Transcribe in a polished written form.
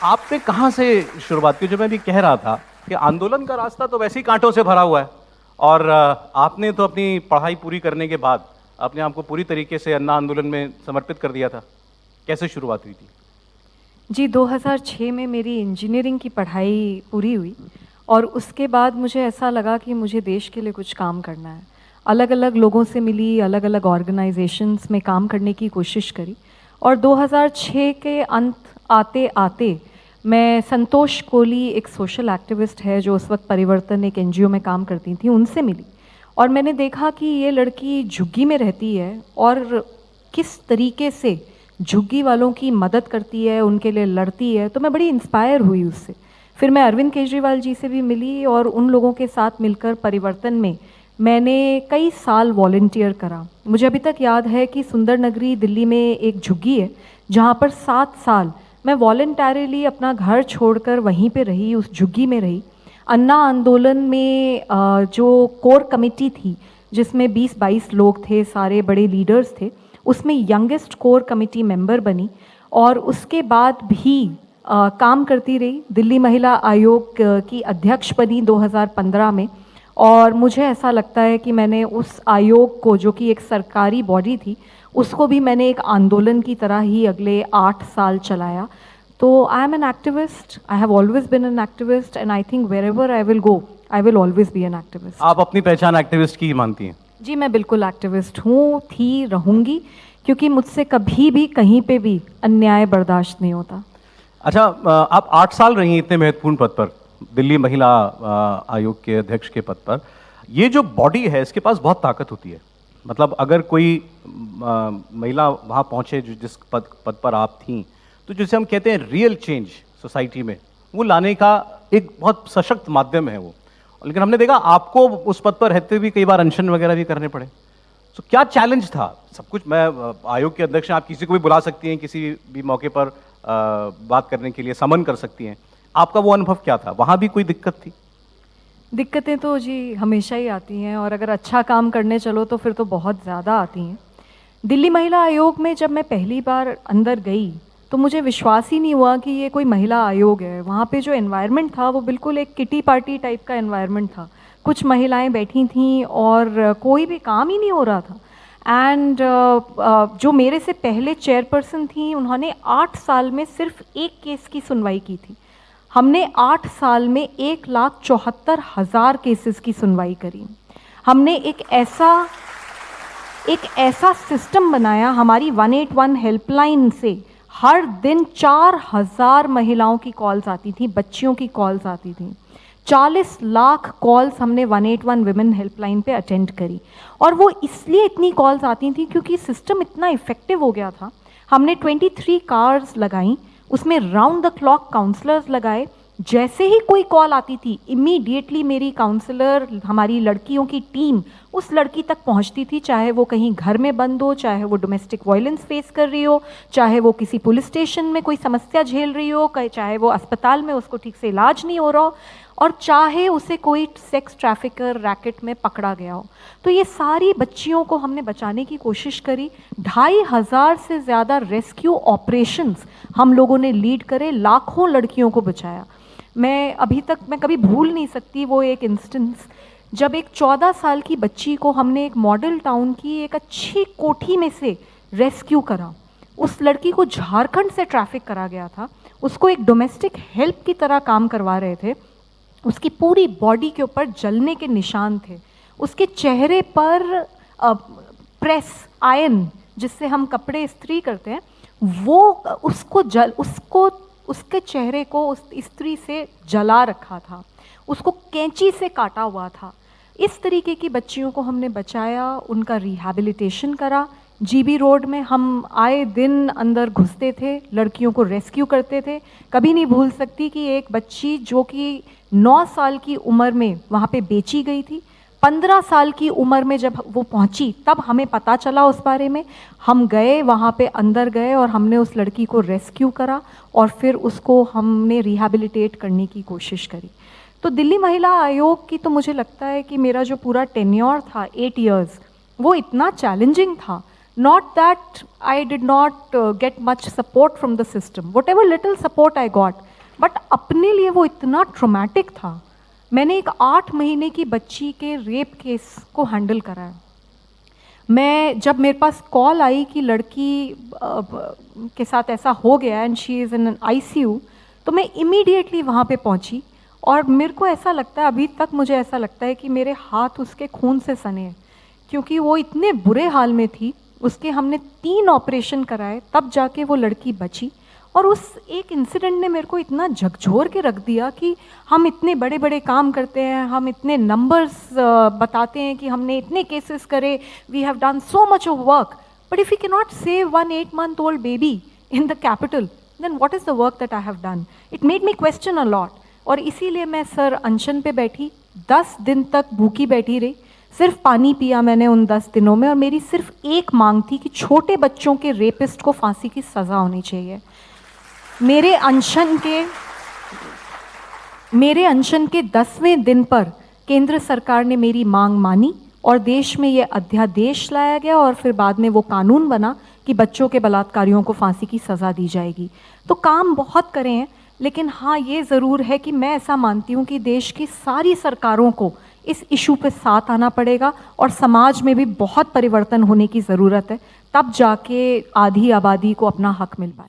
आपने कहाँ से शुरुआत की? जो मैं भी कह रहा था कि आंदोलन का रास्ता तो वैसे ही कांटों से भरा हुआ है और आपने तो अपनी पढ़ाई पूरी करने के बाद अपने आप को पूरी तरीके से अन्ना आंदोलन में समर्पित कर दिया था। कैसे शुरुआत हुई थी? जी, 2006 में मेरी इंजीनियरिंग की पढ़ाई पूरी हुई और उसके बाद मुझे ऐसा लगा कि मुझे देश के लिए कुछ काम करना है। अलग-अलग लोगों से मिली, अलग-अलग ऑर्गेनाइजेशंस में काम करने की कोशिश करी और 2006 के अंत आते-आते मैं संतोष कोली, एक सोशल एक्टिविस्ट है जो उस वक़्त परिवर्तन एक एनजीओ में काम करती थी, उनसे मिली और मैंने देखा कि ये लड़की झुग्गी में रहती है और किस तरीके से झुग्गी वालों की मदद करती है, उनके लिए लड़ती है, तो मैं बड़ी इंस्पायर हुई उससे। फिर मैं अरविंद केजरीवाल जी से भी मिली और उन लोगों के साथ मिलकर परिवर्तन में मैंने कई साल वॉलंटियर करा। मुझे अभी तक याद है कि सुंदर नगरी दिल्ली में एक झुग्गी है, जहाँ पर 7 साल मैं वॉलंटरीली अपना घर छोड़कर वहीं पे रही, उस झुग्गी में रही। अन्ना आंदोलन में जो कोर कमेटी थी, जिसमें 20-22 लोग थे, सारे बड़े लीडर्स थे, उसमें यंगेस्ट कोर कमेटी मेंबर बनी और उसके बाद भी काम करती रही। दिल्ली महिला आयोग की अध्यक्ष बनी 2015 में और मुझे ऐसा लगता है कि मैंने उस आयोग को, जो कि एक सरकारी बॉडी थी, उसको भी मैंने एक आंदोलन की तरह ही अगले 8 साल चलाया। तो I am an activist, I have always been an activist and I think wherever I will go, I will always be an activist. आप अपनी पहचान एक्टिविस्ट की ही मानती हैं? जी, मैं बिल्कुल एक्टिविस्ट हूँ, थी, रहूँगी, क्योंकि मुझसे कभी भी कहीं पे भी अन्याय बर्दाश्त नहीं होता। अच्छा, आप 8 साल रही इतने महत्वपूर्ण पद पर, दिल्ली महिला आयोग के अध्यक्ष के पद पर। ये जो बॉडी है इसके पास बहुत ताकत होती है। मतलब अगर कोई महिला वहाँ पहुँचे जिस पद पर आप थीं, तो जिसे हम कहते हैं रियल चेंज सोसाइटी में, वो लाने का एक बहुत सशक्त माध्यम है वो। लेकिन हमने देखा आपको उस पद पर रहते हुए कई बार अनशन वगैरह भी करने पड़े। तो क्या चैलेंज था? सब कुछ मैं आयोग के अध्यक्ष हैं, आप किसी को भी बुला सकती हैं, किसी भी मौके पर बात करने के लिए समन कर सकती हैं। आपका वो अनुभव क्या था? वहाँ भी कोई दिक्कत थी? दिक्कतें तो जी हमेशा ही आती हैं और अगर अच्छा काम करने चलो तो फिर तो बहुत ज़्यादा आती हैं। दिल्ली महिला आयोग में जब मैं पहली बार अंदर गई तो मुझे विश्वास ही नहीं हुआ कि ये कोई महिला आयोग है। वहाँ पे जो एनवायरनमेंट था वो बिल्कुल एक किटी पार्टी टाइप का एनवायरनमेंट था। कुछ महिलाएं बैठी थीं और कोई भी काम ही नहीं हो रहा था। एंड जो मेरे से पहले चेयरपर्सन थी, उन्होंने 8 साल में सिर्फ एक केस की सुनवाई की थी। हमने 8 साल में 1,74,000 केसेस की सुनवाई करी। हमने एक ऐसा सिस्टम बनाया, हमारी 181 हेल्पलाइन से हर दिन 4,000 महिलाओं की कॉल्स आती थी, बच्चियों की कॉल्स आती थी। 40 लाख कॉल्स हमने 181 विमेन हेल्पलाइन पे अटेंड करी और वो इसलिए इतनी कॉल्स आती थी क्योंकि सिस्टम इतना इफेक्टिव हो गया था। हमने 23 कार्स लगाई, उसमें राउंड द क्लॉक काउंसलर्स लगाए। जैसे ही कोई कॉल आती थी, इमीडिएटली मेरी काउंसलर, हमारी लड़कियों की टीम उस लड़की तक पहुंचती थी, चाहे वो कहीं घर में बंद हो, चाहे वो डोमेस्टिक वायलेंस फेस कर रही हो, चाहे वो किसी पुलिस स्टेशन में कोई समस्या झेल रही हो, चाहे वो अस्पताल में उसको ठीक से इलाज नहीं हो रहा हो, और चाहे उसे कोई सेक्स ट्रैफिकर रैकेट में पकड़ा गया हो। तो ये सारी बच्चियों को हमने बचाने की कोशिश करी। 2,500 से ज़्यादा रेस्क्यू ऑपरेशंस हम लोगों ने लीड करे, लाखों लड़कियों को बचाया। मैं अभी तक कभी भूल नहीं सकती वो एक इंस्टेंस, जब एक 14 साल की बच्ची को हमने एक मॉडल टाउन की एक अच्छी कोठी में से रेस्क्यू करा। उस लड़की को झारखंड से ट्रैफिक करा गया था, उसको एक डोमेस्टिक हेल्प की तरह काम करवा रहे थे। उसकी पूरी बॉडी के ऊपर जलने के निशान थे, उसके चेहरे पर प्रेस आयरन जिससे हम कपड़े इस्त्री करते हैं, वो उसको उसके चेहरे को उस इस्त्री से जला रखा था, उसको कैंची से काटा हुआ था। इस तरीके की बच्चियों को हमने बचाया, उनका रिहैबिलिटेशन करा। जीबी रोड में हम आए दिन अंदर घुसते थे, लड़कियों को रेस्क्यू करते थे। कभी नहीं भूल सकती कि एक बच्ची जो कि 9 साल की उम्र में वहाँ पे बेची गई थी, 15 साल की उम्र में जब वो पहुँची तब हमें पता चला उस बारे में। हम गए वहाँ पे, अंदर गए और हमने उस लड़की को रेस्क्यू करा और फिर उसको हमने रिहैबिलिटेट करने की कोशिश करी। तो दिल्ली महिला आयोग की तो मुझे लगता है कि मेरा जो पूरा टेन्योर था 8 इयर्स, वो इतना चैलेंजिंग था। Not that I did not get much support from the system. Whatever little support I got, but अपने लिए वो इतना ट्रॉमेटिक था। मैंने एक 8 महीने की बच्ची के रेप केस को हैंडल करा है। मैं जब मेरे पास कॉल आई कि लड़की के साथ ऐसा हो गया and she is in ICU, तो मैं इमीडिएटली वहाँ पे पहुँची और मेरे को ऐसा लगता है, अभी तक मुझे ऐसा लगता है कि मेरे हाथ उसके खून से सने हैं, क्योंकि वो इतने बुरे हाल में थी। उसके हमने 3 ऑपरेशन कराए तब जाके वो लड़की बची। और उस एक इंसिडेंट ने मेरे को इतना झकझोर के रख दिया कि हम इतने बड़े बड़े काम करते हैं, हम इतने नंबर्स बताते हैं कि हमने इतने केसेस करे, we have done so much of work, but if you can not save 1 8-month-old baby in the capital, then what is the work that I have done? It made me question a lot. और इसीलिए मैं sir अनशन पे बैठी, 10 दिन तक भूखी बैठी रही, सिर्फ पानी पिया मैंने उन 10 दिनों में, और मेरी सिर्फ एक मांग थी कि छोटे बच्चों के रेपिस्ट को फांसी की सज़ा होनी चाहिए। मेरे अनशन के 10वें दिन पर केंद्र सरकार ने मेरी मांग मानी और देश में ये अध्यादेश लाया गया और फिर बाद में वो कानून बना कि बच्चों के बलात्कारियों को फांसी की सज़ा दी जाएगी। तो काम बहुत करे हैं, लेकिन हाँ ये ज़रूर है कि मैं ऐसा मानती हूँ कि देश की सारी सरकारों को इस इशू पे साथ आना पड़ेगा और समाज में भी बहुत परिवर्तन होने की ज़रूरत है, तब जाके आधी आबादी को अपना हक मिल पाए।